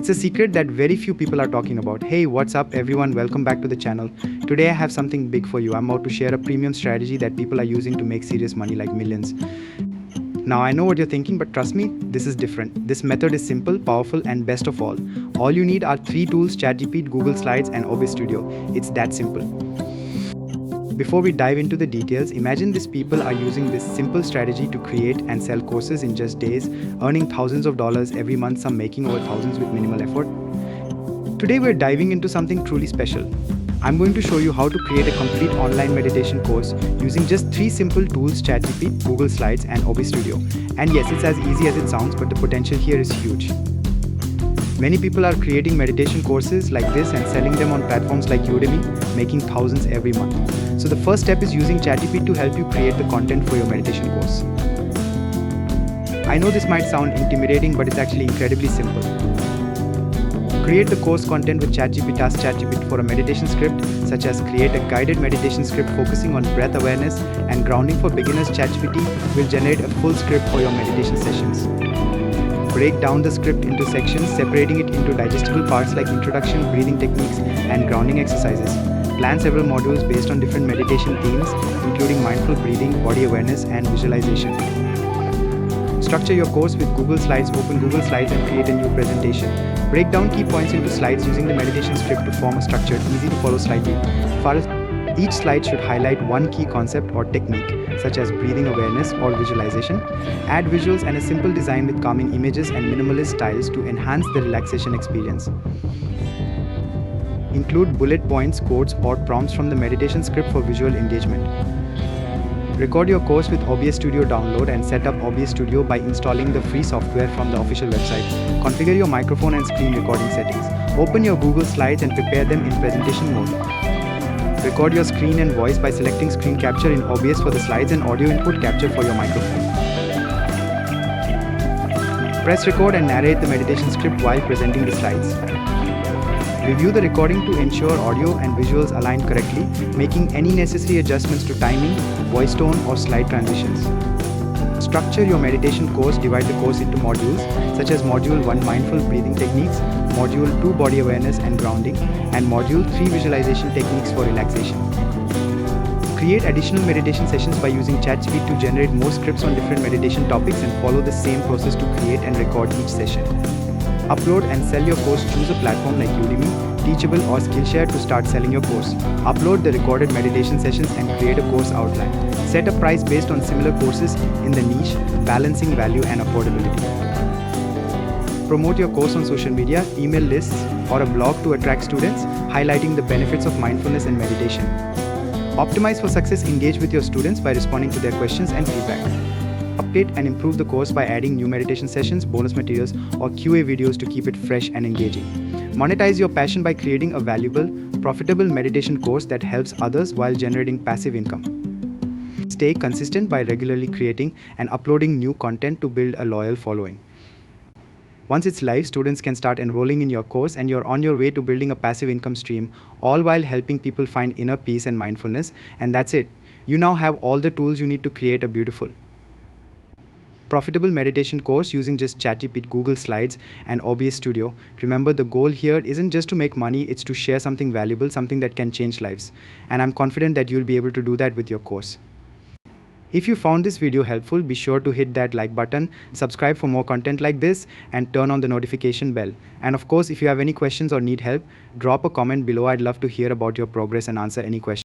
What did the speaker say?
It's a secret that very few people are talking about. Hey, what's up everyone? Welcome back to the channel. Today I have something big for you. I'm about to share a premium strategy that people are using to make serious money, like millions. Now I know what you're thinking, but trust me, this is different. This method is simple, powerful, and best of all you need are 3 tools: ChatGPT, Google Slides, and OBS Studio. It's that simple. Before we dive into the details, imagine these people are using this simple strategy to create and sell courses in just days, earning thousands of dollars every month, some making over thousands with minimal effort. Today we're diving into something truly special. I'm going to show you how to create a complete online meditation course using just 3 simple tools: ChatGPT, Google Slides, and OBS Studio. And yes, it's as easy as it sounds, but the potential here is huge. Many people are creating meditation courses like this and selling them on platforms like Udemy, making thousands every month. So the first step is using ChatGPT to help you create the content for your meditation course. I know this might sound intimidating, but it's actually incredibly simple. Create the course content with ChatGPT. Ask ChatGPT for a meditation script, such as create a guided meditation script focusing on breath awareness and grounding for beginners. ChatGPT will generate a full script for your meditation sessions. Break down the script into sections, separating it into digestible parts like introduction, breathing techniques, and grounding exercises. Plan several modules based on different meditation themes, including mindful breathing, body awareness, and visualization. Structure your course with Google Slides. Open Google Slides and create a new presentation. Break down key points into slides using the meditation script to form a structured, easy-to-follow slide view. Each slide should highlight one key concept or technique, such as breathing awareness or visualization. Add visuals and a simple design with calming images and minimalist styles to enhance the relaxation experience. Include bullet points, quotes, or prompts from the meditation script for visual engagement. Record your course with OBS Studio. Download and set up OBS Studio by installing the free software from the official website. Configure your microphone and screen recording settings. Open your Google Slides and prepare them in presentation mode. Record your screen and voice by selecting screen capture in OBS for the slides and audio input capture for your microphone. Press record and narrate the meditation script while presenting the slides. Review the recording to ensure audio and visuals align correctly, making any necessary adjustments to timing, voice tone, or slide transitions. Structure your meditation course. Divide the course into modules, such as Module 1 Mindful Breathing Techniques, Module 2 Body Awareness and Grounding, and Module 3 Visualization Techniques for Relaxation. Create additional meditation sessions by using ChatGPT to generate more scripts on different meditation topics and follow the same process to create and record each session. Upload and sell your course. Choose a platform like Udemy, Teachable, or Skillshare to start selling your course. Upload the recorded meditation sessions and create a course outline. Set a price based on similar courses in the niche, balancing value and affordability. Promote your course on social media, email lists, or a blog to attract students, highlighting the benefits of mindfulness and meditation. Optimize for success. Engage with your students by responding to their questions and feedback. Update and improve the course by adding new meditation sessions, bonus materials, or QA videos to keep it fresh and engaging. Monetize your passion by creating a valuable, profitable meditation course that helps others while generating passive income. Stay consistent by regularly creating and uploading new content to build a loyal following. Once it's live, students can start enrolling in your course and you're on your way to building a passive income stream, all while helping people find inner peace and mindfulness. And that's it. You now have all the tools you need to create a beautiful, profitable meditation course using just ChatGPT, Google Slides, and OBS Studio. Remember, the goal here isn't just to make money, it's to share something valuable, something that can change lives. And I'm confident that you'll be able to do that with your course. If you found this video helpful, be sure to hit that like button, subscribe for more content like this, and turn on the notification bell. And of course, if you have any questions or need help, drop a comment below. I'd love to hear about your progress and answer any questions.